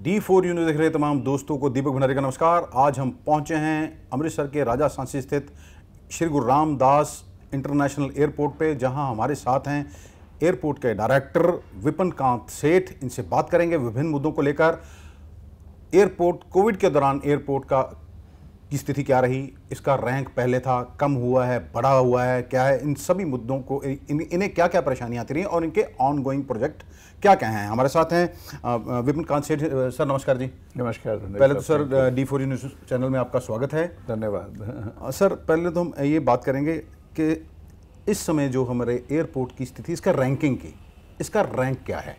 D4 news देख रहे तमाम दोस्तों को दीपक भंडारी का नमस्कार। आज हम पहुंचे हैं अमृतसर के राजा सांची स्थित श्री गुरु रामदास इंटरनेशनल एयरपोर्ट पे, जहां हमारे साथ हैं एयरपोर्ट के डायरेक्टर विपिन कांत सेठ। इनसे बात करेंगे विभिन्न मुद्दों को लेकर। एयरपोर्ट कोविड के दौरान एयरपोर्ट की स्थिति क्या रही, इसका रैंक पहले था, कम हुआ है, बढ़ा हुआ है, क्या है, इन सभी मुद्दों को इन्हें क्या क्या परेशानियां आती रही और इनके ऑनगोइंग प्रोजेक्ट क्या क्या हैं। हमारे साथ हैं विपिन कांत सेठ। सर नमस्कार जी। नमस्कार। पहले तो सर D4 न्यूज़ चैनल में आपका स्वागत है। धन्यवाद। सर पहले तो हम ये बात करेंगे कि इस समय जो हमारे एयरपोर्ट की स्थिति, इसका रैंकिंग की, इसका रैंक क्या है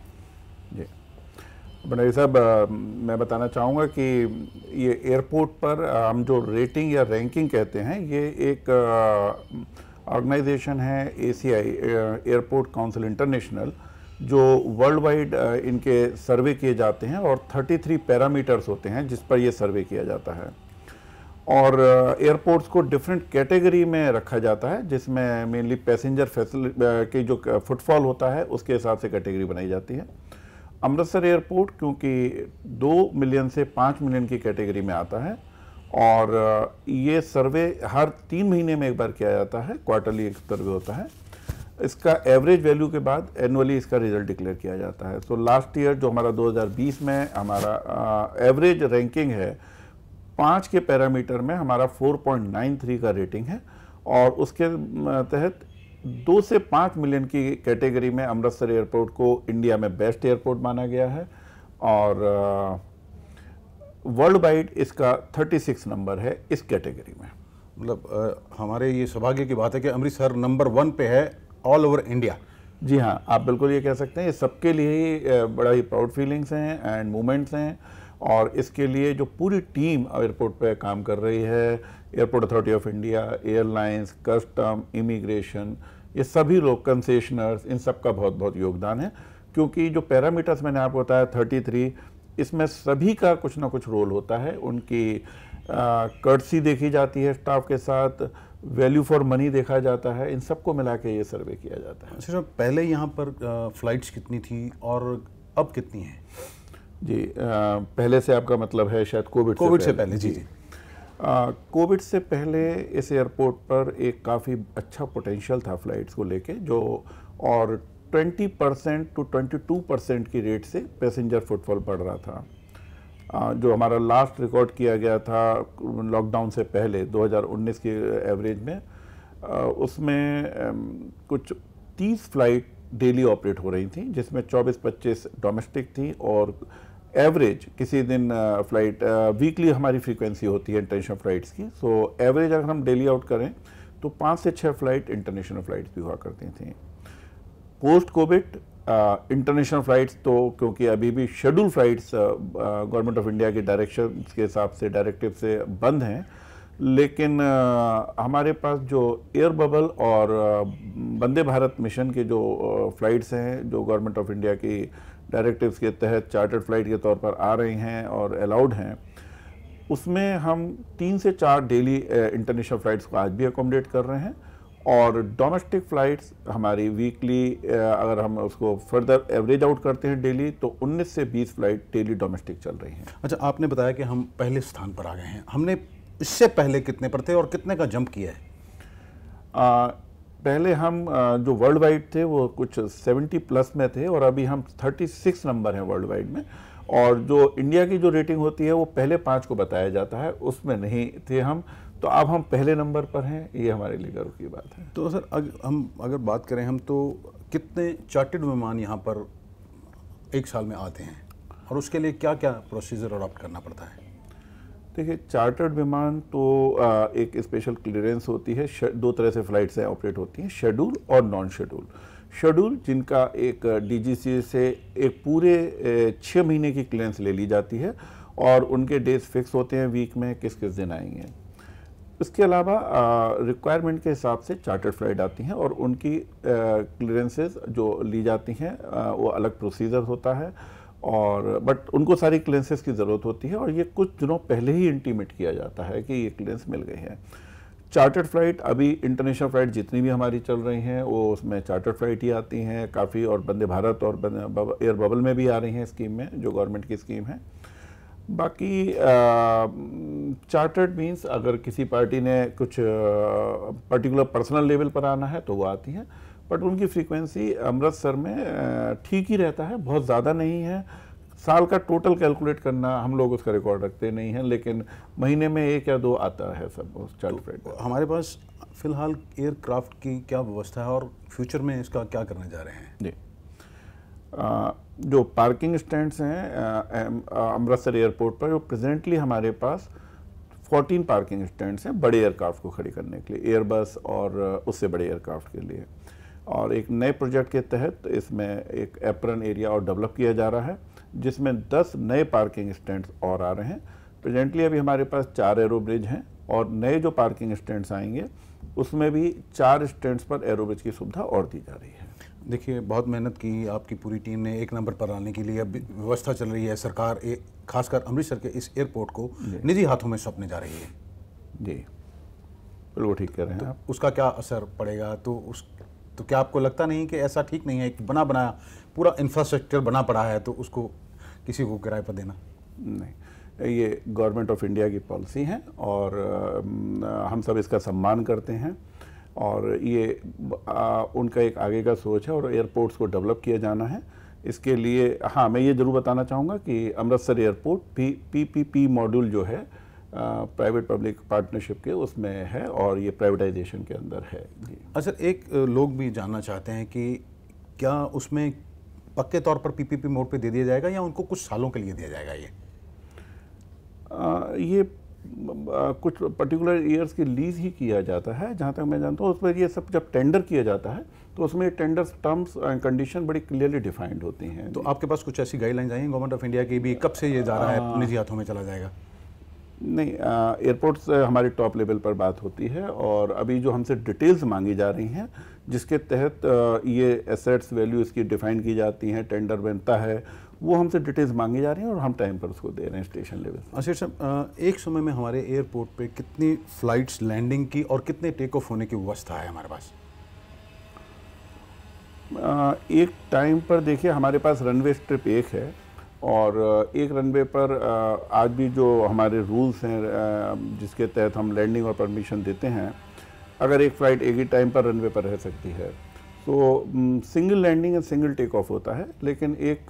जी भंडारी साहब, मैं बताना चाहूँगा कि ये एयरपोर्ट पर हम जो रेटिंग या रैंकिंग कहते हैं, ये एक ऑर्गेनाइजेशन है ACI, एयरपोर्ट काउंसिल इंटरनेशनल, जो वर्ल्ड वाइड इनके सर्वे किए जाते हैं और 33 पैरामीटर्स होते हैं जिस पर ये सर्वे किया जाता है। और एयरपोर्ट्स को डिफरेंट कैटेगरी में रखा जाता है, जिसमें मेनली पैसेंजर की जो फुटफॉल होता है उसके हिसाब से कैटेगरी बनाई जाती है। अमृतसर एयरपोर्ट क्योंकि 2 मिलियन से 5 मिलियन की कैटेगरी में आता है और ये सर्वे हर 3 महीने में एक बार किया जाता है, क्वार्टरली एक सर्वे होता है। इसका एवरेज वैल्यू के बाद एनुअली इसका रिजल्ट डिक्लेयर किया जाता है। सो लास्ट ईयर जो हमारा 2020 में हमारा एवरेज रैंकिंग है, 5 के पैरामीटर में हमारा 4.93 का रेटिंग है और उसके तहत 2 से 5 मिलियन की कैटेगरी में अमृतसर एयरपोर्ट को इंडिया में बेस्ट एयरपोर्ट माना गया है और वर्ल्ड वाइड इसका 36 नंबर है इस कैटेगरी में। मतलब हमारे ये सौभाग्य की बात है कि अमृतसर नंबर 1 पे है ऑल ओवर इंडिया। जी हाँ, आप बिल्कुल ये कह सकते हैं। ये सबके लिए ही बड़ा ही प्राउड फीलिंग्स हैं एंड मोमेंट्स हैं और इसके लिए जो पूरी टीम एयरपोर्ट पे काम कर रही है, airport authority of India, airlines, custom, immigration, ये सभी लोग, कंसेशनर्स, इन सब का बहुत बहुत योगदान है। क्योंकि जो पैरामीटर्स मैंने आपको बताया 33, इसमें सभी का कुछ ना कुछ रोल होता है। उनकी कर्टसी देखी जाती है स्टाफ के साथ, वैल्यू फॉर मनी देखा जाता है, इन सबको मिला के ये सर्वे किया जाता है। अच्छा, पहले यहाँ पर फ्लाइट्स कितनी थी और अब कितनी हैं? जी, पहले से आपका मतलब है शायद कोविड से पहले? जी। कोविड से पहले इस एयरपोर्ट पर एक काफ़ी अच्छा पोटेंशियल था फ्लाइट्स को लेके, जो और 20% to 22% की रेट से पैसेंजर फुटफॉल बढ़ रहा था। जो हमारा लास्ट रिकॉर्ड किया गया था लॉकडाउन से पहले 2019 के एवरेज में, उसमें कुछ 30 फ्लाइट डेली ऑपरेट हो रही थी, जिसमें 24-25 डोमेस्टिक थी और एवरेज किसी दिन फ्लाइट वीकली हमारी फ्रीक्वेंसी होती है इंटरनेशनल फ्लाइट्स की। सो एवरेज अगर हम डेली आउट करें तो 5 से 6 फ्लाइट इंटरनेशनल फ्लाइट्स भी हुआ करती थी। पोस्ट कोविड इंटरनेशनल फ्लाइट्स तो क्योंकि अभी भी schedule flights government of India के डायरेक्शन के हिसाब से, डायरेक्टिव से बंद हैं, लेकिन हमारे पास जो एयर बबल और वंदे भारत मिशन के जो फ्लाइट्स हैं, जो गवर्नमेंट ऑफ इंडिया की डायरेक्टिव्स के तहत चार्टर्ड फ्लाइट के तौर पर आ रही हैं और अलाउड हैं, उसमें हम 3 से 4 डेली इंटरनेशनल फ्लाइट्स को आज भी अकोमोडेट कर रहे हैं और डोमेस्टिक फ़्लाइट्स हमारी वीकली, अगर हम उसको फर्दर एवरेज आउट करते हैं डेली, तो 19 से 20 फ्लाइट डेली डोमेस्टिक चल रही हैं। अच्छा, आपने बताया कि हम पहले स्थान पर आ गए हैं। हमने इससे पहले कितने पर थे और कितने का जंप किया है? पहले हम जो वर्ल्ड वाइड थे वो कुछ 70 प्लस में थे और अभी हम 36 नंबर हैं वर्ल्ड वाइड में। और जो इंडिया की जो रेटिंग होती है वो पहले 5 को बताया जाता है, उसमें नहीं थे हम, तो अब हम पहले नंबर पर हैं। ये हमारे लिए गर्व की बात है। तो सर हम अगर बात करें हम, तो कितने चार्टर्ड विमान यहाँ पर एक साल में आते हैं और उसके लिए क्या क्या प्रोसीजर अडॉप्ट करना पड़ता है? देखिए, चार्टर्ड विमान तो एक स्पेशल क्लियरेंस होती है। 2 तरह से फ्लाइट्स ऑपरेट होती हैं, शेड्यूल और नॉन शेड्यूल। शेड्यूल जिनका एक DGCA से एक पूरे 6 महीने की क्लियरेंस ले ली जाती है और उनके डेज फिक्स होते हैं वीक में किस किस दिन आएंगे। इसके अलावा रिक्वायरमेंट के हिसाब से चार्टर्ड फ्लाइट आती हैं और उनकी क्लियरेंसेस जो ली जाती हैं वो अलग प्रोसीजर होता है और बट उनको सारी क्लियरेंसेस की ज़रूरत होती है और ये कुछ दिनों पहले ही इंटीमेट किया जाता है कि ये क्लियरेंस मिल गई है। चार्टर्ड फ्लाइट, अभी इंटरनेशनल फ्लाइट जितनी भी हमारी चल रही हैं वो उसमें चार्टर्ड फ्लाइट ही आती हैं काफ़ी, और वंदे भारत और एयर बबल में भी आ रही हैं स्कीम में, जो गवर्नमेंट की स्कीम है। बाकी चार्टर्ड मीन्स अगर किसी पार्टी ने कुछ पर्टिकुलर पर्सनल लेवल पर आना है तो वो आती है, बट उनकी फ्रीक्वेंसी अमृतसर में ठीक ही रहता है, बहुत ज़्यादा नहीं है। साल का टोटल कैलकुलेट करना हम लोग उसका रिकॉर्ड रखते नहीं हैं, लेकिन महीने में 1 या 2 आता है सब चार्ट फ्लाइट। हमारे पास फिलहाल एयरक्राफ्ट की क्या व्यवस्था है और फ्यूचर में इसका क्या करने जा रहे हैं? जी, जो पार्किंग स्टैंड्स हैं अमृतसर एयरपोर्ट पर, जो प्रेजेंटली हमारे पास 14 पार्किंग स्टैंड्स हैं बड़े एयरक्राफ्ट को खड़ी करने के लिए, एयरबस और उससे बड़े एयरक्राफ्ट के लिए। और एक नए प्रोजेक्ट के तहत इसमें एक एप्रन एरिया और डेवलप किया जा रहा है, जिसमें 10 नए पार्किंग स्टैंड्स और आ रहे हैं। प्रेजेंटली अभी हमारे पास 4 एरोब्रिज हैं, और नए जो पार्किंग स्टैंड्स आएंगे उसमें भी 4 स्टैंड्स पर एरोब्रिज की सुविधा और दी जा रही है। देखिए, बहुत मेहनत की आपकी पूरी टीम ने 1 नंबर पर आने के लिए। अब व्यवस्था चल रही है, सरकार खासकर अमृतसर के इस एयरपोर्ट को निजी हाथों में सौंपने जा रही है। जी बिल्कुल ठीक कह रहे हैं आप। उसका क्या असर पड़ेगा? तो क्या आपको लगता नहीं कि ऐसा ठीक नहीं है कि बना बनाया पूरा इंफ्रास्ट्रक्चर बना पड़ा है तो उसको किसी को किराए पर देना? नहीं, ये गवर्नमेंट ऑफ इंडिया की पॉलिसी है और हम सब इसका सम्मान करते हैं, और ये उनका एक आगे का सोच है और एयरपोर्ट्स को डेवलप किया जाना है। इसके लिए हाँ, मैं ये ज़रूर बताना चाहूँगा कि अमृतसर एयरपोर्ट PPP मॉड्यूल जो है प्राइवेट पब्लिक पार्टनरशिप के उसमें है, और ये प्राइवेटाइजेशन के अंदर है। अच्छा, एक लोग भी जानना चाहते हैं कि क्या उसमें पक्के तौर पर PPP मोड पे दे दिया जाएगा या उनको कुछ सालों के लिए दिया जाएगा? ये कुछ पर्टिकुलर ईयर्स की लीज ही किया जाता है, जहाँ तक मैं जानता हूँ। उसमें ये सब जब टेंडर किया जाता है तो उसमें टेंडर टर्म्स एंड कंडीशन बड़ी क्लियरली डिफाइंड होती हैं। तो आपके पास कुछ ऐसी गाइडलाइंस आई हैं गवर्नमेंट ऑफ इंडिया की भी, कब से ये जा रहा है निजी हाथों में चला जाएगा? नहीं, एयरपोर्ट से हमारी टॉप लेवल पर बात होती है, और अभी जो हमसे डिटेल्स मांगी जा रही हैं जिसके तहत ये एसेट्स वैल्यू इसकी डिफाइन की जाती हैं, टेंडर बनता है, वो हमसे डिटेल्स मांगी जा रही हैं और हम टाइम पर उसको दे रहे हैं स्टेशन लेवल। अच्छा साहब, एक समय में हमारे एयरपोर्ट पे कितनी फ्लाइट्स लैंडिंग की और कितने टेक ऑफ होने की व्यवस्था है हमारे पास? एक टाइम पर देखिए हमारे पास रनवे स्ट्रिप 1 है, और एक रनवे पर आज भी जो हमारे रूल्स हैं जिसके तहत हम लैंडिंग और परमिशन देते हैं, अगर एक फ़्लाइट एक ही टाइम पर रनवे पर रह सकती है तो single landing and single take off होता है। लेकिन एक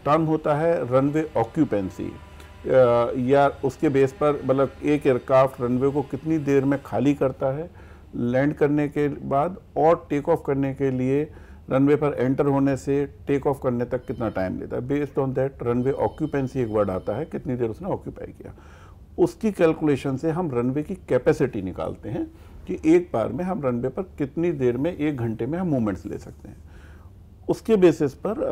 टर्म होता है रनवे ऑक्यूपेंसी, या उसके बेस पर मतलब एक एयरक्राफ्ट रनवे को कितनी देर में खाली करता है लैंड करने के बाद, और टेक ऑफ करने के लिए रनवे पर एंटर होने से टेक ऑफ करने तक कितना टाइम लेता है। Based on that runway occupancy एक वर्ड आता है, कितनी देर उसने ऑक्यूपाई किया, उसकी कैलकुलेशन से हम रनवे की कैपेसिटी निकालते हैं कि एक बार में हम रनवे पर कितनी देर में, 1 घंटे में हम मूवमेंट्स ले सकते हैं। उसके बेसिस पर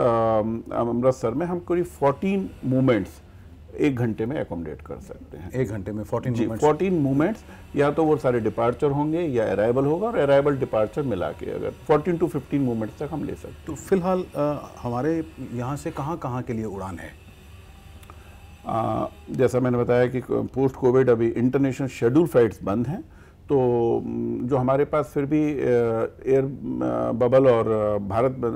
अमृतसर में हम करीब 14 मूवमेंट्स 1 घंटे में एकोमोडेट कर सकते हैं। 1 घंटे में 14 मूवमेंट्स, या तो वो सारे डिपार्चर होंगे या अराइवल होगा, और अराइवल डिपार्चर मिला के अगर 14 to 15 मूवमेंट्स तक हम ले सकते हैं। तो फिलहाल हमारे यहाँ से कहाँ के लिए उड़ान है? जैसा मैंने बताया कि पोस्ट कोविड अभी इंटरनेशनल शेड्यूल फ्लाइट्स बंद हैं, तो जो हमारे पास फिर भी एयर बबल और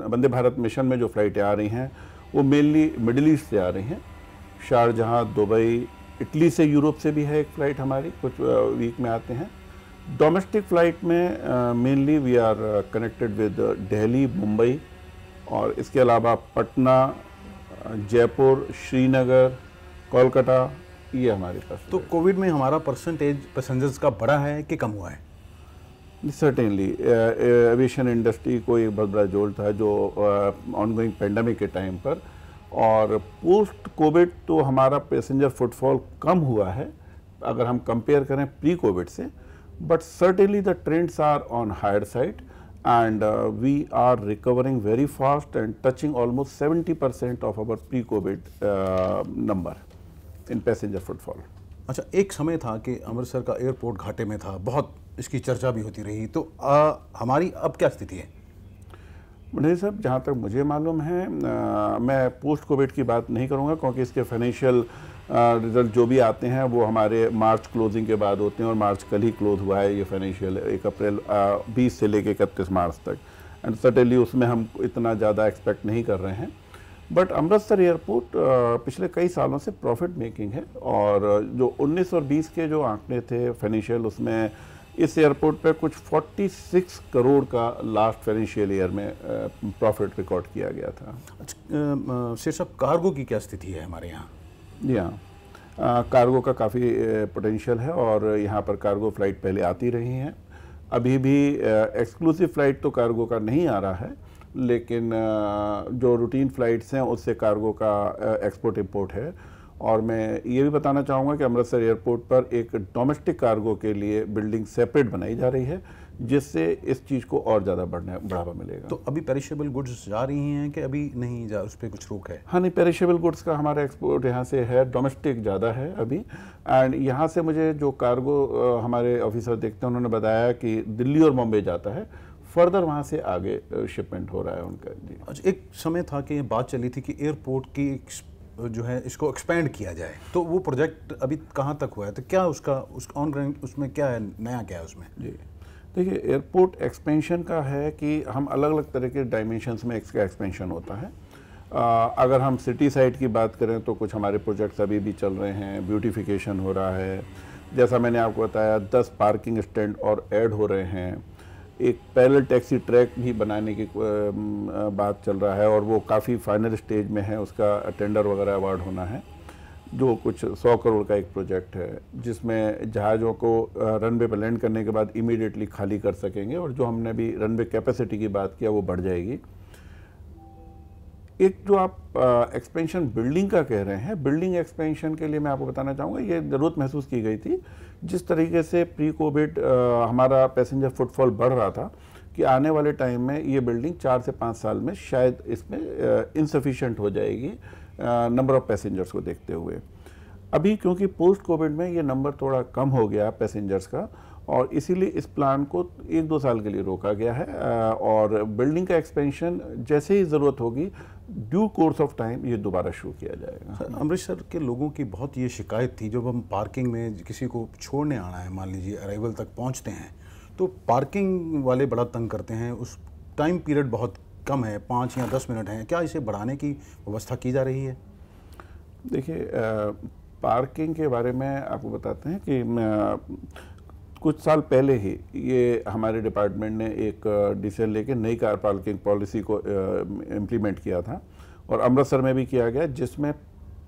वंदे भारत मिशन में जो फ्लाइटें आ रही हैं वो मेनली मिडिल ईस्ट से आ रही हैं। शारजहाँ, दुबई, इटली से, यूरोप से भी है एक फ़्लाइट हमारी, कुछ वीक में आते हैं। डोमेस्टिक फ़्लाइट में mainly we are connected with Delhi, Mumbai, और इसके अलावा पटना, जयपुर, श्रीनगर, कोलकाता, ये हमारे पास। तो कोविड में हमारा परसेंटेज पैसेंजर्स का बढ़ा है कि कम हुआ है? सर्टेनली एविएशन इंडस्ट्री को एक बहुत बड़ा जोड़ था जो ऑनगोइंग पेंडेमिक के टाइम पर, और पोस्ट कोविड तो हमारा पैसेंजर फुटफॉल कम हुआ है अगर हम कंपेयर करें प्री कोविड से, but certainly the trends are on higher side and we are recovering very fast and touching almost 70% of our pre-COVID number in passenger footfall. अच्छा, एक समय था कि अमृतसर का एयरपोर्ट घाटे में था, बहुत इसकी चर्चा भी होती रही, तो हमारी अब क्या स्थिति है? भंडारी साहब, जहाँ तक मुझे मालूम है, मैं पोस्ट कोविड की बात नहीं करूँगा क्योंकि इसके फाइनेंशियल रिजल्ट जो भी आते हैं वो हमारे मार्च क्लोजिंग के बाद होते हैं, और मार्च कल ही क्लोज हुआ है ये फाइनेंशियल, 1 अप्रैल 20 से लेकर 31 मार्च तक, एंड सर्टेनली उसमें हम इतना ज़्यादा एक्सपेक्ट नहीं कर रहे हैं। बट अमृतसर एयरपोर्ट पिछले कई सालों से प्रॉफिट मेकिंग है, और जो 19 और 20 के जो आंकड़े थे फाइनेंशियल, उसमें इस एयरपोर्ट पे कुछ 46 करोड़ का लास्ट फाइनेंशियल ईयर में प्रॉफिट रिकॉर्ड किया गया था। अच्छा, शेर साहब, कार्गो की क्या स्थिति है हमारे यहाँ? जी हाँ, कार्गो का काफ़ी पोटेंशियल है, और यहाँ पर कार्गो फ्लाइट पहले आती रही हैं। अभी भी एक्सक्लूसिव फ्लाइट तो कार्गो का नहीं आ रहा है, लेकिन जो रूटीन फ्लाइट्स हैं उससे कार्गो का एक्सपोर्ट इंपोर्ट है। और मैं ये भी बताना चाहूँगा कि अमृतसर एयरपोर्ट पर एक डोमेस्टिक कार्गो के लिए बिल्डिंग सेपरेट बनाई जा रही है, जिससे इस चीज़ को और ज़्यादा बढ़ावा मिलेगा। तो अभी पेरिशेबल गुड्स जा रही हैं कि अभी नहीं जा, उस पर कुछ रोक है? हाँ, नहीं, पेरिशेबल गुड्स का हमारा एक्सपोर्ट यहाँ से है, डोमेस्टिक ज़्यादा है अभी। एंड यहाँ से मुझे जो कार्गो हमारे ऑफिसर देखते हैं, उन्होंने बताया कि दिल्ली और मुंबई जाता है, फर्दर वहाँ से आगे शिपमेंट हो रहा है उनका। जी। अच्छा, एक समय था कि बात चली थी कि एयरपोर्ट की जो है इसको एक्सपेंड किया जाए, तो वो प्रोजेक्ट अभी कहाँ तक हुआ है? तो क्या उसका ऑन उसमें क्या है, नया क्या है उसमें? जी, देखिए, एयरपोर्ट एक्सपेंशन का है कि हम अलग अलग तरह के डायमेंशंस में इसका एक्सपेंशन होता है। अगर हम सिटी साइड की बात करें तो कुछ हमारे प्रोजेक्ट्स अभी भी चल रहे हैं, ब्यूटिफिकेशन हो रहा है, जैसा मैंने आपको बताया 10 पार्किंग स्टैंड और ऐड हो रहे हैं, एक पैरेलल टैक्सी ट्रैक भी बनाने की बात चल रहा है, और वो काफ़ी फाइनल स्टेज में है, उसका टेंडर वगैरह अवार्ड होना है, जो कुछ 100 करोड़ का एक प्रोजेक्ट है, जिसमें जहाज़ों को रनवे पर लैंड करने के बाद इमीडिएटली खाली कर सकेंगे, और जो हमने भी रनवे कैपेसिटी की बात किया वो बढ़ जाएगी। एक जो आप एक्सपेंशन बिल्डिंग का कह रहे हैं, बिल्डिंग एक्सपेंशन के लिए मैं आपको बताना चाहूँगा, ये ज़रूरत महसूस की गई थी, जिस तरीके से प्री कोविड हमारा पैसेंजर फुटफॉल बढ़ रहा था, कि आने वाले टाइम में ये बिल्डिंग 4 से 5 साल में शायद इसमें इनसफिशिएंट हो जाएगी नंबर ऑफ पैसेंजर्स को देखते हुए। अभी क्योंकि पोस्ट कोविड में ये नंबर थोड़ा कम हो गया पैसेंजर्स का, और इसीलिए इस प्लान को 1-2 साल के लिए रोका गया है, और बिल्डिंग का एक्सपेंशन जैसे ही ज़रूरत होगी ड्यू कोर्स ऑफ टाइम ये दोबारा शुरू किया जाएगा। अमृतसर के लोगों की बहुत ये शिकायत थी, जब हम पार्किंग में किसी को छोड़ने आना है, मान लीजिए अराइवल तक पहुंचते हैं, तो पार्किंग वाले बड़ा तंग करते हैं, उस टाइम पीरियड बहुत कम है, 5 या 10 मिनट हैं, क्या इसे बढ़ाने की व्यवस्था की जा रही है? देखिए, पार्किंग के बारे में आपको बताते हैं कि कुछ साल पहले ही ये हमारे डिपार्टमेंट ने एक डिसीजन लेके नई कार पार्किंग पॉलिसी को इम्प्लीमेंट किया था, और अमृतसर में भी किया गया, जिसमें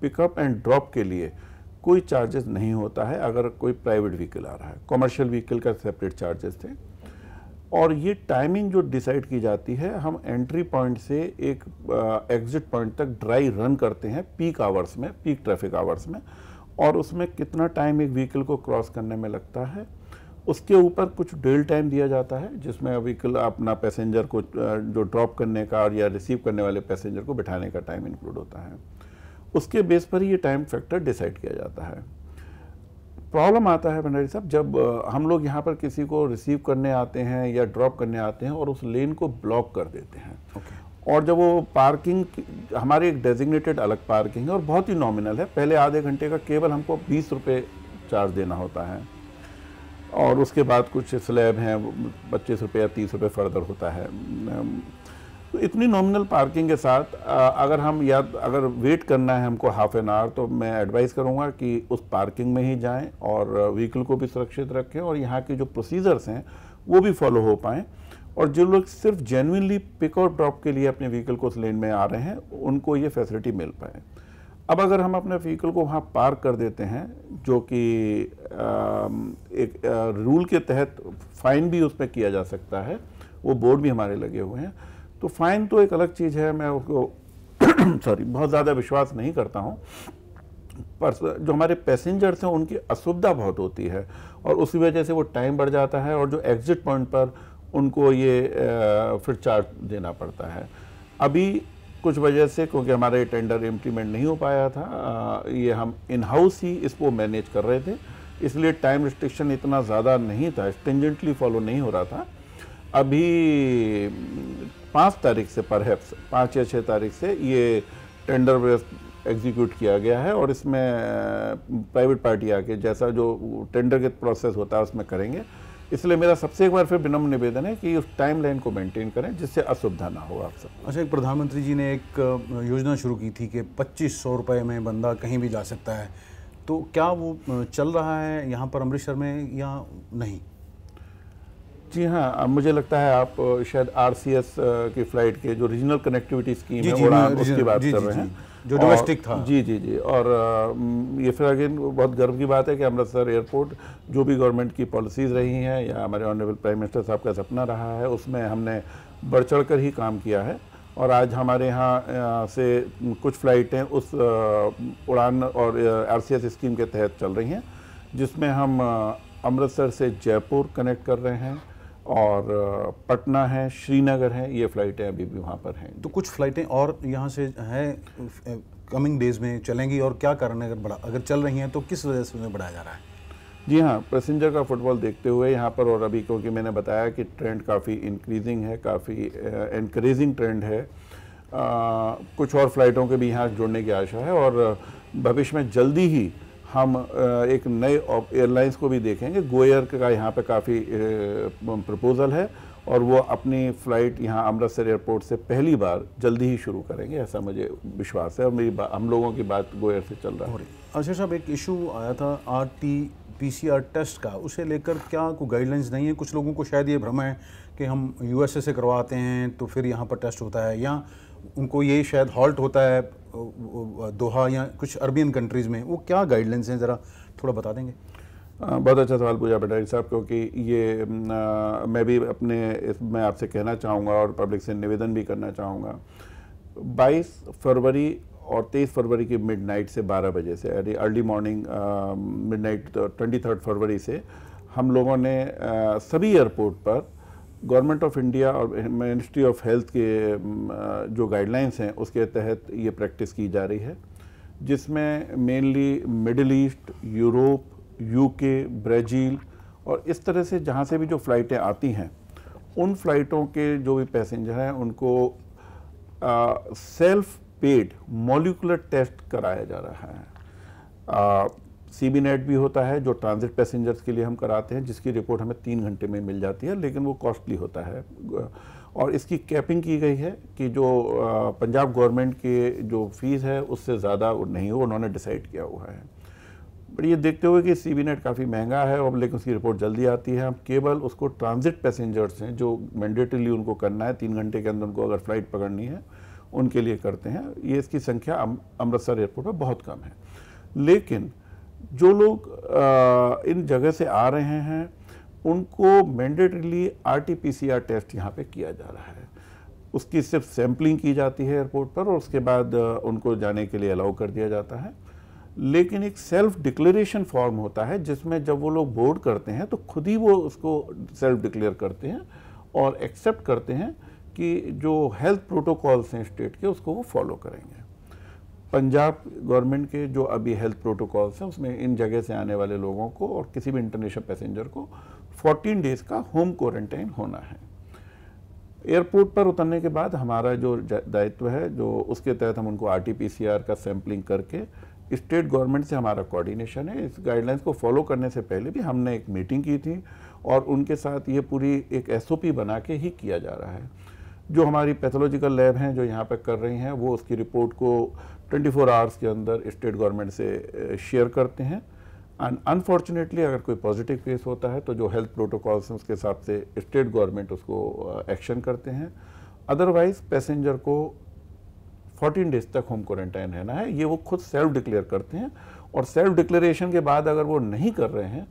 पिकअप एंड ड्रॉप के लिए कोई चार्जेस नहीं होता है अगर कोई प्राइवेट व्हीकल आ रहा है। कमर्शियल व्हीकल का सेपरेट चार्जेस थे, और ये टाइमिंग जो डिसाइड की जाती है, हम एंट्री पॉइंट से एक एग्जिट पॉइंट तक ड्राई रन करते हैं पीक आवर्स में, पीक ट्रैफिक आवर्स में, और उसमें कितना टाइम एक व्हीकल को क्रॉस करने में लगता है, उसके ऊपर कुछ डेल टाइम दिया जाता है, जिसमें व्हीकल अपना पैसेंजर को जो ड्रॉप करने का और या रिसीव करने वाले पैसेंजर को बिठाने का टाइम इंक्लूड होता है। उसके बेस पर ही ये टाइम फैक्टर डिसाइड किया जाता है। प्रॉब्लम आता है भंडारी साहब, जब हम लोग यहाँ पर किसी को रिसीव करने आते हैं या ड्रॉप करने आते हैं और उस लेन को ब्लॉक कर देते हैं। और जब वो पार्किंग, हमारी एक डेजिग्नेटेड अलग पार्किंग है और बहुत ही नॉमिनल है, पहले आधे घंटे का केवल हमको 20 रुपये चार्ज देना होता है, और उसके बाद कुछ स्लैब हैं 25 रुपये या 30 रुपये फर्दर होता है। तो इतनी नॉमिनल पार्किंग के साथ अगर वेट करना है हमको हाफ एन आवर, तो मैं एडवाइस करूंगा कि उस पार्किंग में ही जाएं और व्हीकल को भी सुरक्षित रखें, और यहाँ के जो प्रोसीजर्स हैं वो भी फॉलो हो पाएँ, और जो लोग सिर्फ जेन्युइनली पिक और ड्रॉप के लिए अपने व्हीकल को उस लेन में आ रहे हैं उनको ये फैसिलिटी मिल पाए। अब अगर हम अपने व्हीकल को वहाँ पार्क कर देते हैं, जो कि एक रूल के तहत फ़ाइन भी उसमें किया जा सकता है, वो बोर्ड भी हमारे लगे हुए हैं, तो फ़ाइन तो एक अलग चीज़ है, मैं उसको बहुत ज़्यादा विश्वास नहीं करता हूँ, पर जो हमारे पैसेंजर्स हैं उनकी असुविधा बहुत होती है, और उसी वजह से वो टाइम बढ़ जाता है, और जो एग्जिट पॉइंट पर उनको ये फिर चार्ज देना पड़ता है। अभी कुछ वजह से, क्योंकि हमारा ये टेंडर इम्प्लीमेंट नहीं हो पाया था, ये हम इन हाउस ही इसको मैनेज कर रहे थे, इसलिए टाइम रिस्ट्रिक्शन इतना ज़्यादा नहीं था, स्ट्रिंजेंटली फॉलो नहीं हो रहा था। अभी 5 तारीख से, परहैप्स 5 या 6 तारीख से ये टेंडर एग्जीक्यूट किया गया है, और इसमें प्राइवेट पार्टी आके जैसा जो टेंडर के प्रोसेस होता है उसमें करेंगे। इसलिए मेरा सबसे एक बार फिर विनम्र निवेदन है कि उस टाइमलाइन को मेंटेन करें जिससे असुविधा ना हो आप सब। अच्छा, एक प्रधानमंत्री जी ने एक योजना शुरू की थी कि 2500 रुपये में बंदा कहीं भी जा सकता है, तो क्या वो चल रहा है यहाँ पर अमृतसर में या नहीं? जी हाँ, मुझे लगता है आप शायद RCS की फ्लाइट के जो रीजनल कनेक्टिविटी स्कीम है उड़ान उसकी बात कर रहे हैं, जो डोमेस्टिक था। जी। और ये फिर अगेन बहुत गर्व की बात है कि अमृतसर एयरपोर्ट जो भी गवर्नमेंट की पॉलिसीज़ रही हैं या हमारे ऑनरेबल प्राइम मिनिस्टर साहब का सपना रहा है उसमें हमने बढ़ चढ़ कर ही काम किया है। और आज हमारे यहाँ से कुछ फ्लाइटें उस उड़ान और RCS स्कीम के तहत चल रही हैं, जिसमें हम अमृतसर से जयपुर कनेक्ट कर रहे हैं और पटना है, श्रीनगर है, ये फ़्लाइटें अभी भी वहाँ पर हैं। तो कुछ फ़्लाइटें और यहाँ से हैं कमिंग डेज़ में चलेंगी, और क्या कारण है अगर चल रही हैं तो किस वजह से उन्हें बढ़ाया जा रहा है? जी हाँ, पैसेंजर का फुटफॉल देखते हुए यहाँ पर, और अभी क्योंकि मैंने बताया कि ट्रेंड काफ़ी इंक्रीजिंग है, काफ़ी एनकरेजिंग ट्रेंड है, कुछ और फ्लाइटों के भी यहाँ जुड़ने की आशा है और भविष्य में जल्दी ही हम एक नए एयरलाइंस को भी देखेंगे। गो एयर का यहाँ पे काफ़ी प्रपोजल है और वो अपनी फ़्लाइट यहाँ अमृतसर एयरपोर्ट से पहली बार जल्दी ही शुरू करेंगे, ऐसा मुझे विश्वास है। और हम लोगों की बात गो एयर से चल रहा है। अच्छा साहब, एक इशू आया था RT-PCR टेस्ट का, उसे लेकर क्या कोई गाइडलाइंस नहीं है? कुछ लोगों को शायद ये भ्रम है कि हम USA से करवाते हैं तो फिर यहाँ पर टेस्ट होता है, या उनको ये शायद हॉल्ट होता है दोहा या कुछ अरबियन कंट्रीज़ में। वो क्या गाइडलाइंस हैं, ज़रा थोड़ा बता देंगे? बहुत अच्छा सवाल पूछा भट्टाचार्य साहब, क्योंकि ये मैं भी मैं आपसे कहना चाहूँगा और पब्लिक से निवेदन भी करना चाहूँगा। 22 फरवरी और 23 फरवरी की मिडनाइट से 12 बजे से, यानी अर्ली मॉर्निंग मिडनाइट 23 फरवरी से हम लोगों ने सभी एयरपोर्ट पर गवर्नमेंट ऑफ इंडिया और मिनिस्ट्री ऑफ हेल्थ के जो गाइडलाइंस हैं उसके तहत ये प्रैक्टिस की जा रही है, जिसमें mainly middle east, Europe, UK, Brazil और इस तरह से जहाँ से भी जो फ़्लाइटें आती हैं उन फ़्लाइटों के जो भी पैसेंजर हैं उनको सेल्फ पेड मॉलिक्यूलर टेस्ट कराया जा रहा है। CBNET भी होता है जो ट्रांजिट पैसेंजर्स के लिए हम कराते हैं, जिसकी रिपोर्ट हमें 3 घंटे में मिल जाती है, लेकिन वो कॉस्टली होता है। और इसकी कैपिंग की गई है कि जो पंजाब गवर्नमेंट के जो फीस है उससे ज़्यादा नहीं हो, उन्होंने डिसाइड किया हुआ है। बट ये देखते हुए कि CBNET काफ़ी महंगा है और लेकिन उसकी रिपोर्ट जल्दी आती है, हम केवल उसको ट्रांजिट पैसेंजर्स हैं जो मैंडेटरीली उनको करना है, 3 घंटे के अंदर उनको अगर फ़्लाइट पकड़नी है उनके लिए करते हैं। ये इसकी संख्या अमृतसर एयरपोर्ट पर बहुत कम है। लेकिन जो लोग इन जगह से आ रहे हैं उनको मैंडेटरीली RT-PCR टेस्ट यहाँ पे किया जा रहा है। उसकी सिर्फ सैम्पलिंग की जाती है एयरपोर्ट पर और उसके बाद उनको जाने के लिए अलाउ कर दिया जाता है। लेकिन एक सेल्फ डिक्लेरेशन फॉर्म होता है जिसमें जब वो लोग बोर्ड करते हैं तो खुद ही वो उसको सेल्फ डिक्लेयर करते हैं और एक्सेप्ट करते हैं कि जो हेल्थ प्रोटोकॉल्स हैं स्टेट के उसको वो फॉलो करेंगे। पंजाब गवर्नमेंट के जो अभी हेल्थ प्रोटोकॉल्स हैं उसमें इन जगह से आने वाले लोगों को और किसी भी इंटरनेशनल पैसेंजर को 14 डेज़ का होम क्वारंटाइन होना है। एयरपोर्ट पर उतरने के बाद हमारा जो दायित्व है जो उसके तहत हम उनको RT-PCR का सैम्पलिंग करके, स्टेट गवर्नमेंट से हमारा कोऑर्डिनेशन है। इस गाइडलाइंस को फॉलो करने से पहले भी हमने एक मीटिंग की थी और उनके साथ ये पूरी एक SOP बना के ही किया जा रहा है। जो हमारी पैथोलॉजिकल लैब हैं जो यहाँ पर कर रही हैं वो उसकी रिपोर्ट को 24 आवर्स के अंदर स्टेट गवर्नमेंट से शेयर करते हैं। अनफॉर्चुनेटली अगर कोई पॉजिटिव केस होता है तो जो हेल्थ प्रोटोकॉल्स हैं उसके हिसाब से स्टेट गवर्नमेंट उसको एक्शन करते हैं। अदरवाइज पैसेंजर को 14 डेज तक होम क्वारंटाइन रहना है। ये वो खुद सेल्फ डिक्लेयर करते हैं और सेल्फ डिक्लेरेशन के बाद अगर वो नहीं कर रहे हैं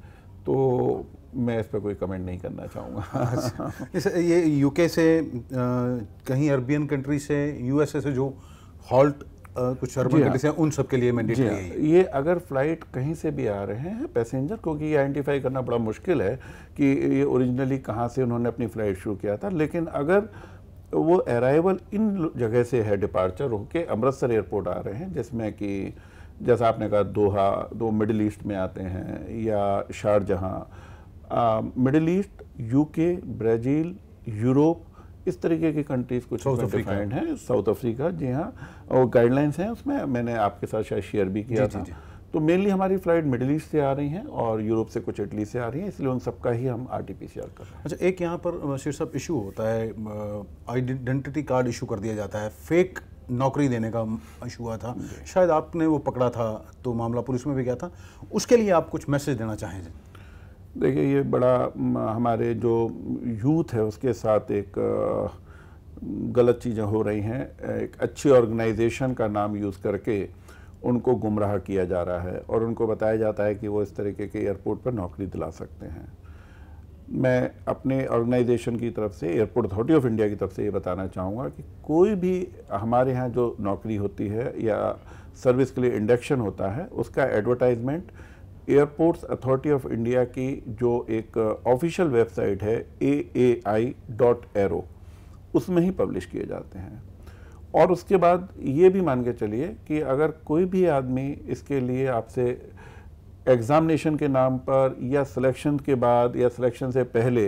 तो मैं इस पर कोई कमेंट नहीं करना चाहूँगा। ये UK से कहीं अरबियन कंट्री से, USA से जो हॉल्ट कुछ अरबन कंट्री से उन सब के लिए मैंडेटरी है। ये अगर फ्लाइट कहीं से भी आ रहे हैं पैसेंजर, क्योंकि ये आइडेंटिफाई करना बड़ा मुश्किल है कि ये ओरिजिनली कहाँ से उन्होंने अपनी फ़्लाइट शुरू किया था, लेकिन अगर वो अराइवल इन जगह से है, डिपार्चर होके अमृतसर एयरपोर्ट आ रहे हैं, जिसमें कि जैसा आपने कहा दोहा, दो मिडिल ईस्ट में आते हैं, या Sharjah, Middle East, UK, Brazil, Europe, इस तरीके की कंट्रीज़ कुछ डिफाइंड हैं। साउथ अफ्रीका, जी हाँ, और गाइडलाइंस हैं उसमें, मैंने आपके साथ शायद शेयर भी किया था। तो मेनली हमारी फ्लाइट मिडिल ईस्ट से आ रही हैं और यूरोप से कुछ इटली से आ रही हैं, इसलिए उन सबका ही हम RT-PCR कर रहे हैं। अच्छा, एक यहाँ पर शेर साहब इशू होता है, आइडेंटिटी कार्ड इशू कर दिया जाता है, फेक नौकरी देने का इशू हुआ था, शायद आपने वो पकड़ा था तो मामला पुलिस में भी गया था, उसके लिए आप कुछ मैसेज देना चाहें? देखिए, ये बड़ा हमारे जो यूथ है उसके साथ एक गलत चीज़ें हो रही हैं। एक अच्छी ऑर्गेनाइजेशन का नाम यूज़ करके उनको गुमराह किया जा रहा है और उनको बताया जाता है कि वो इस तरीके के एयरपोर्ट पर नौकरी दिला सकते हैं। मैं अपने ऑर्गेनाइजेशन की तरफ से, एयरपोर्ट अथॉरिटी ऑफ इंडिया की तरफ से ये बताना चाहूँगा कि कोई भी हमारे यहाँ जो नौकरी होती है या सर्विस के लिए इंडक्शन होता है, उसका advertisement airports authority of India की जो एक ऑफिशियल वेबसाइट है aai.aero, उसमें ही पब्लिश किए जाते हैं। और उसके बाद ये भी मान के चलिए कि अगर कोई भी आदमी इसके लिए आपसे एग्जामिनेशन के नाम पर या सिलेक्शन के बाद या सिलेक्शन से पहले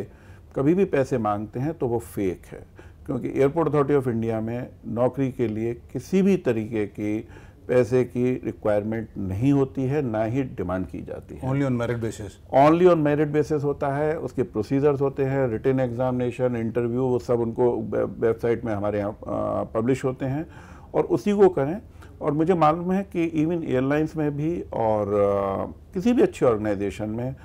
कभी भी पैसे मांगते हैं तो वो फेक है, क्योंकि एयरपोर्ट अथॉरिटी ऑफ इंडिया में नौकरी के लिए किसी भी तरीके की पैसे की रिक्वायरमेंट नहीं होती है, ना ही डिमांड की जाती है। Only on merit basis. Only on merit basis होता है। उसके प्रोसीजर्स होते हैं, रिटन एग्जामिनेशन, इंटरव्यू, वो सब उनको वेबसाइट में हमारे यहाँ पब्लिश होते हैं और उसी को करें। और मुझे मालूम है कि इवन एयरलाइंस में भी और किसी भी अच्छी ऑर्गेनाइजेशन में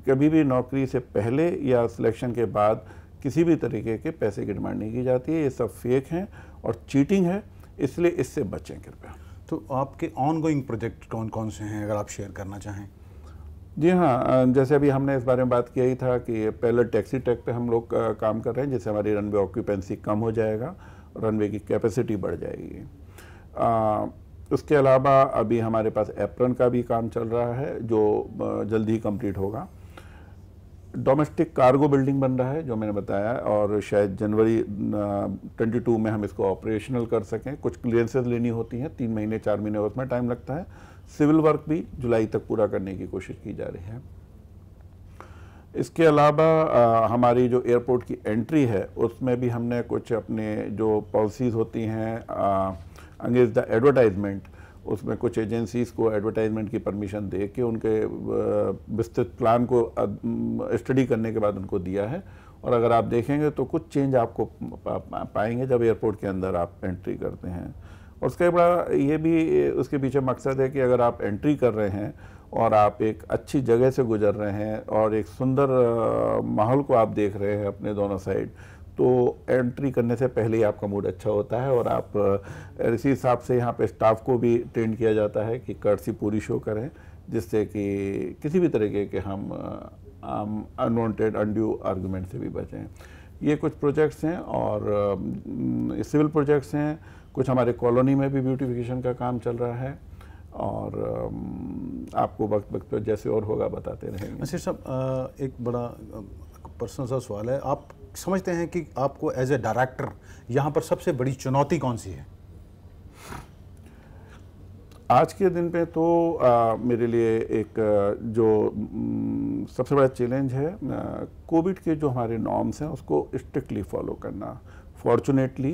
कभी भी नौकरी से पहले या सिलेक्शन के बाद किसी भी तरीके के पैसे की डिमांड नहीं की जाती है। ये सब फेक हैं और चीटिंग है, इसलिए इससे बचें कृपया। तो आपके ऑनगोइंग प्रोजेक्ट कौन कौन से हैं, अगर आप शेयर करना चाहें? जी हाँ, जैसे अभी हमने इस बारे में बात किया ही था कि पहले टैक्सी ट्रैक पे हम लोग काम कर रहे हैं, जिससे हमारी रनवे ऑक्यूपेंसी कम हो जाएगा, रनवे की कैपेसिटी बढ़ जाएगी। उसके अलावा अभी हमारे पास एप्रन का भी काम चल रहा है जो जल्दी ही कंप्लीट होगा। डोमेस्टिक कार्गो बिल्डिंग बन रहा है जो मैंने बताया, और शायद जनवरी 22 में हम इसको ऑपरेशनल कर सकें। कुछ क्लियरेंसेस लेनी होती हैं, 3 महीने 4 महीने उसमें टाइम लगता है। सिविल वर्क भी जुलाई तक पूरा करने की कोशिश की जा रही है। इसके अलावा हमारी जो एयरपोर्ट की एंट्री है उसमें भी हमने कुछ अपने जो पॉलिसीज़ होती हैं अगेंस्ट द एडवर्टाइजमेंट, उसमें कुछ एजेंसीज़ को एडवर्टाइजमेंट की परमिशन दे के उनके विस्तृत प्लान को स्टडी करने के बाद उनको दिया है। और अगर आप देखेंगे तो कुछ चेंज आपको पाएंगे जब एयरपोर्ट के अंदर आप एंट्री करते हैं। और उसके बड़ा ये भी उसके पीछे मकसद है कि अगर आप एंट्री कर रहे हैं और आप एक अच्छी जगह से गुजर रहे हैं और एक सुंदर माहौल को आप देख रहे हैं अपने दोनों साइड, तो एंट्री करने से पहले ही आपका मूड अच्छा होता है। और आप इसी हिसाब से यहाँ पे स्टाफ को भी ट्रेन किया जाता है कि कर्टसी पूरी शो करें, जिससे कि किसी भी तरीके के हम अनवांटेड अनड्यू आर्गुमेंट से भी बचें। ये कुछ प्रोजेक्ट्स हैं और सिविल प्रोजेक्ट्स हैं। कुछ हमारे कॉलोनी में भी ब्यूटिफिकेशन का काम चल रहा है और आपको वक्त वक्त पर जैसे और होगा बताते रहेंगे। अच्छा साहब, एक बड़ा पर्सनल सा सवाल है, आप समझते हैं कि आपको एज ए डायरेक्टर यहाँ पर सबसे बड़ी चुनौती कौन सी है? आज के दिन पे तो मेरे लिए एक जो सबसे बड़ा चैलेंज है कोविड के जो हमारे नॉर्म्स हैं उसको स्ट्रिक्टली फॉलो करना। फॉर्चुनेटली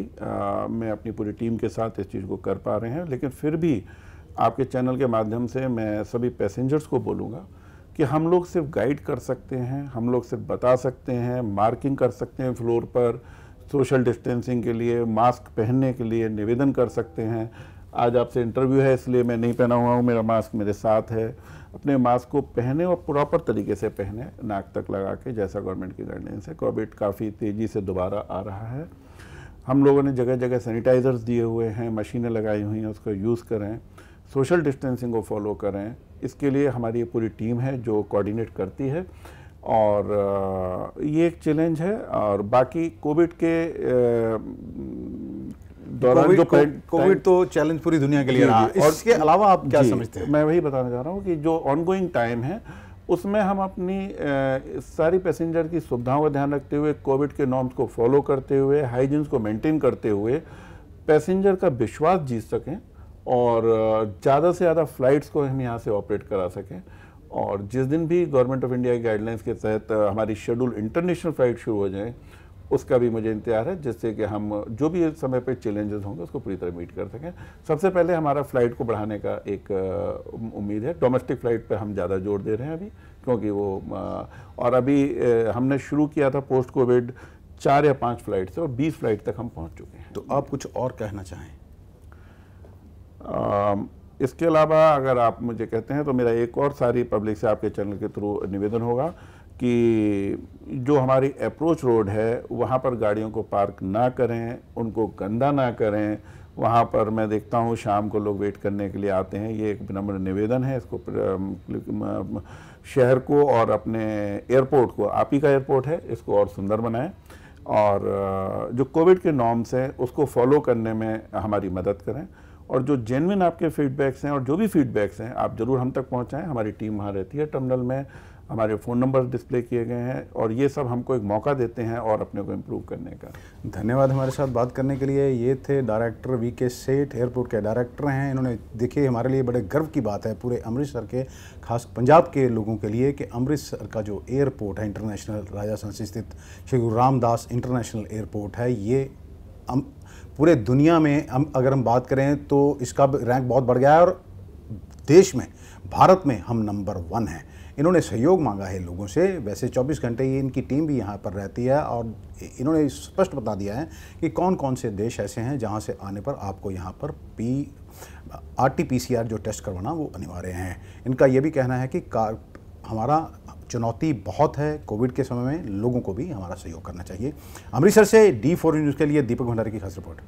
मैं अपनी पूरी टीम के साथ इस चीज़ को कर पा रहे हैं, लेकिन फिर भी आपके चैनल के माध्यम से मैं सभी पैसेंजर्स को बोलूँगा कि हम लोग सिर्फ गाइड कर सकते हैं, हम लोग सिर्फ बता सकते हैं, मार्किंग कर सकते हैं फ्लोर पर, सोशल डिस्टेंसिंग के लिए मास्क पहनने के लिए निवेदन कर सकते हैं। आज आपसे इंटरव्यू है इसलिए मैं नहीं पहना हुआ हूँ, मेरा मास्क मेरे साथ है। अपने मास्क को पहने और प्रॉपर तरीके से पहने, नाक तक लगा के, जैसा गवर्नमेंट की गाइडलाइंस है। कोविड काफ़ी तेज़ी से दोबारा आ रहा है। हम लोगों ने जगह जगह सैनिटाइजर्स दिए हुए हैं, मशीनें लगाई हुई हैं, उसका यूज़ करें, सोशल डिस्टेंसिंग को फॉलो करें। इसके लिए हमारी पूरी टीम है जो कोऑर्डिनेट करती है और ये एक चैलेंज है। और बाकी कोविड के दौरान जो कोविड तो चैलेंज पूरी दुनिया के लिए रहा, और इसके अलावा आप क्या समझते हैं? मैं वही बताना चाह रहा हूँ कि जो ऑनगोइंग टाइम है उसमें हम अपनी सारी पैसेंजर की सुविधाओं का ध्यान रखते हुए, कोविड के नॉर्म्स को फॉलो करते हुए, हाइजीन्स को मेंटेन करते हुए पैसेंजर का विश्वास जीत सकें और ज़्यादा से ज़्यादा फ़्लाइट्स को हम यहाँ से ऑपरेट करा सकें। और जिस दिन भी गवर्नमेंट ऑफ इंडिया की गाइडलाइंस के तहत हमारी शेड्यूल इंटरनेशनल फ़्लाइट शुरू हो जाए, उसका भी मुझे इंतजार है, जिससे कि हम जो भी इस समय पे चैलेंजेस होंगे उसको पूरी तरह मीट कर सकें। सबसे पहले हमारा फ्लाइट को बढ़ाने का एक उम्मीद है। डोमेस्टिक फ़्लाइट पे हम ज़्यादा जोर दे रहे हैं अभी, क्योंकि वो और अभी हमने शुरू किया था पोस्ट कोविड 4 या 5 फ्लाइट से, और 20 फ्लाइट तक हम पहुंच चुके हैं। तो आप कुछ और कहना चाहें? इसके अलावा अगर आप मुझे कहते हैं तो मेरा एक और सारी पब्लिक से आपके चैनल के थ्रू निवेदन होगा कि जो हमारी अप्रोच रोड है वहाँ पर गाड़ियों को पार्क ना करें, उनको गंदा ना करें। वहाँ पर मैं देखता हूँ शाम को लोग वेट करने के लिए आते हैं। ये एक विनम्र निवेदन है, इसको शहर को और अपने एयरपोर्ट को, आप ही का एयरपोर्ट है, इसको और सुंदर बनाएं, और जो कोविड के नॉर्म्स हैं उसको फॉलो करने में हमारी मदद करें। और जो जेन्युइन आपके फीडबैक्स हैं और जो भी फीडबैक्स हैं आप ज़रूर हम तक पहुंचाएं। हमारी टीम वहाँ रहती है टर्मिनल में, हमारे फ़ोन नंबर डिस्प्ले किए गए हैं, और ये सब हमको एक मौका देते हैं और अपने को इम्प्रूव करने का। धन्यवाद हमारे साथ बात करने के लिए। ये थे डायरेक्टर वीके सेठ, एयरपोर्ट के डायरेक्टर हैं। इन्होंने देखिए हमारे लिए बड़े गर्व की बात है पूरे अमृतसर के, खास पंजाब के लोगों के लिए, कि अमृतसर का जो एयरपोर्ट है इंटरनेशनल, राजा सांची स्थित श्री गुरु रामदास इंटरनेशनल एयरपोर्ट है, ये पूरे दुनिया में अगर हम बात करें तो इसका रैंक बहुत बढ़ गया है, और देश में, भारत में हम नंबर 1 हैं। इन्होंने सहयोग मांगा है लोगों से। वैसे 24 घंटे ये इनकी टीम भी यहाँ पर रहती है, और इन्होंने स्पष्ट बता दिया है कि कौन कौन से देश ऐसे हैं जहाँ से आने पर आपको यहाँ पर RT-PCR जो टेस्ट करवाना वो अनिवार्य है। इनका ये भी कहना है कि हमारा चुनौती बहुत है कोविड के समय में, लोगों को भी हमारा सहयोग करना चाहिए। अमृतसर से D4 न्यूज़ के लिए दीपक भंडारी की खास रिपोर्ट।